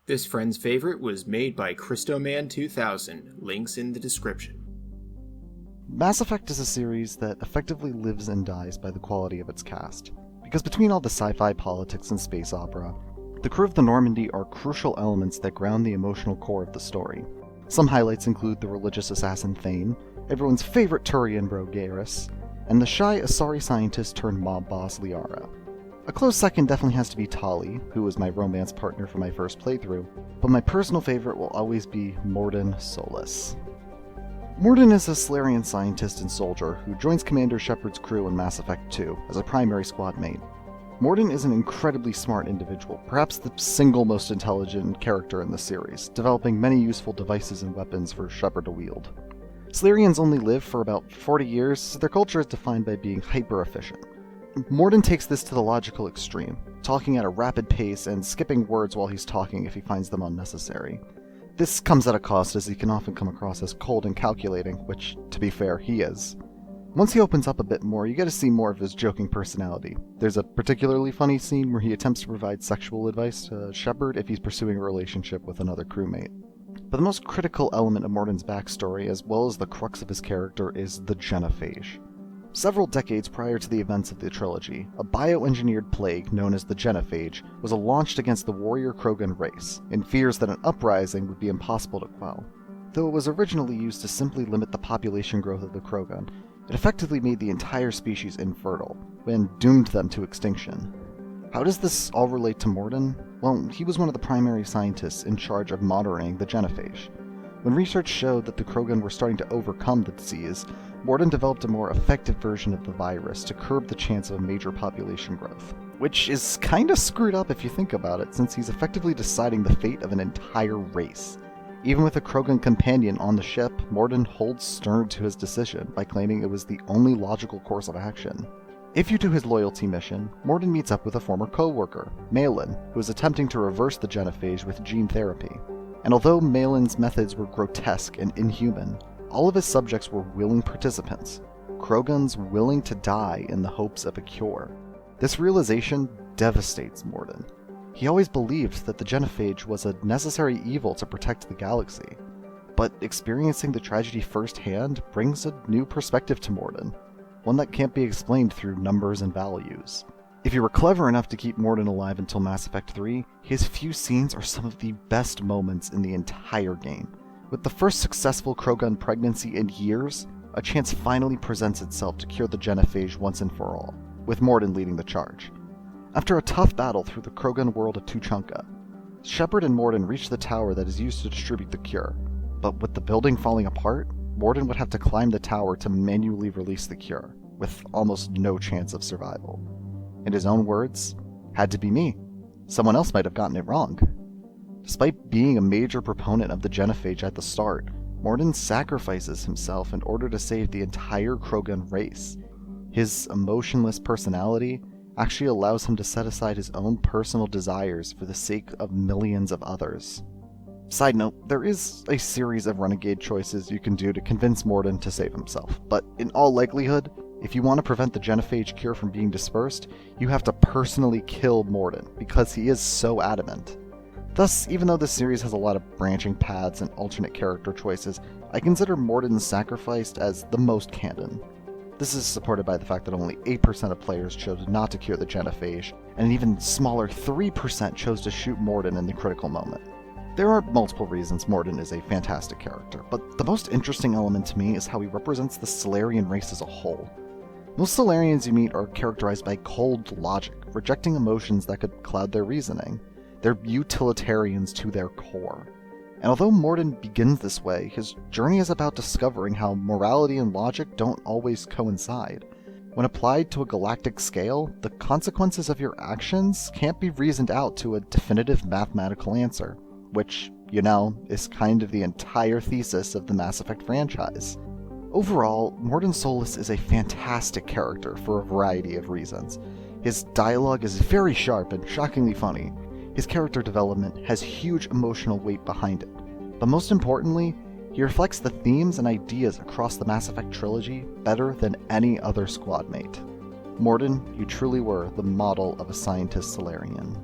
This friend's favorite was made by Christoman2000, links in the description. Mass Effect is a series that effectively lives and dies by the quality of its cast. Because between all the sci-fi politics and space opera, the crew of the Normandy are crucial elements that ground the emotional core of the story. Some highlights include the religious assassin Thane, everyone's favorite Turian bro Garrus, and the shy Asari scientist turned mob boss Liara. A close second definitely has to be Tali, who was my romance partner for my first playthrough, but my personal favorite will always be Mordin Solus. Mordin is a Salarian scientist and soldier who joins Commander Shepard's crew in Mass Effect 2 as a primary squad mate. Mordin is an incredibly smart individual, perhaps the single most intelligent character in the series, developing many useful devices and weapons for Shepard to wield. Salarians only live for about 40 years, so their culture is defined by being hyper-efficient. Mordin takes this to the logical extreme, talking at a rapid pace and skipping words while he's talking if he finds them unnecessary. This comes at a cost, as he can often come across as cold and calculating, which, to be fair, he is. Once he opens up a bit more, you get to see more of his joking personality. There's a particularly funny scene where he attempts to provide sexual advice to Shepard if he's pursuing a relationship with another crewmate. But the most critical element of Mordin's backstory, as well as the crux of his character, is the genophage. Several decades prior to the events of the trilogy, a bioengineered plague known as the genophage was launched against the warrior Krogan race, in fears that an uprising would be impossible to quell. Though it was originally used to simply limit the population growth of the Krogan, it effectively made the entire species infertile, and doomed them to extinction. How does this all relate to Mordin? Well, he was one of the primary scientists in charge of monitoring the genophage. When research showed that the Krogan were starting to overcome the disease, Mordin developed a more effective version of the virus to curb the chance of a major population growth. Which is kinda screwed up if you think about it, since he's effectively deciding the fate of an entire race. Even with a Krogan companion on the ship, Mordin holds stern to his decision by claiming it was the only logical course of action. If you do his loyalty mission, Mordin meets up with a former co-worker, Malin, who is attempting to reverse the genophage with gene therapy. And although Malin's methods were grotesque and inhuman, all of his subjects were willing participants, Krogans willing to die in the hopes of a cure. This realization devastates Mordin. He always believed that the genophage was a necessary evil to protect the galaxy, but experiencing the tragedy firsthand brings a new perspective to Mordin, one that can't be explained through numbers and values. If you were clever enough to keep Mordin alive until Mass Effect 3, his few scenes are some of the best moments in the entire game. With the first successful Krogan pregnancy in years, a chance finally presents itself to cure the genophage once and for all, with Mordin leading the charge. After a tough battle through the Krogan world of Tuchanka, Shepard and Mordin reach the tower that is used to distribute the cure, but with the building falling apart, Mordin would have to climb the tower to manually release the cure, with almost no chance of survival. In his own words, "Had to be me. Someone else might have gotten it wrong." Despite being a major proponent of the genophage at the start, Mordin sacrifices himself in order to save the entire Krogan race. His emotionless personality actually allows him to set aside his own personal desires for the sake of millions of others. Side note, there is a series of renegade choices you can do to convince Mordin to save himself, but in all likelihood, if you want to prevent the genophage cure from being dispersed, you have to personally kill Mordin, because he is so adamant. Thus, even though this series has a lot of branching paths and alternate character choices, I consider Mordin's sacrifice as the most canon. This is supported by the fact that only 8% of players chose not to cure the genophage, and an even smaller 3% chose to shoot Mordin in the critical moment. There are multiple reasons Mordin is a fantastic character, but the most interesting element to me is how he represents the Salarian race as a whole. Most Salarians you meet are characterized by cold logic, rejecting emotions that could cloud their reasoning. They're utilitarians to their core. And although Mordin begins this way, his journey is about discovering how morality and logic don't always coincide. When applied to a galactic scale, the consequences of your actions can't be reasoned out to a definitive mathematical answer, which, is kind of the entire thesis of the Mass Effect franchise. Overall, Mordin Solus is a fantastic character for a variety of reasons. His dialogue is very sharp and shockingly funny. His character development has huge emotional weight behind it. But most importantly, he reflects the themes and ideas across the Mass Effect trilogy better than any other squad mate. Mordin, you truly were the model of a scientist Salarian.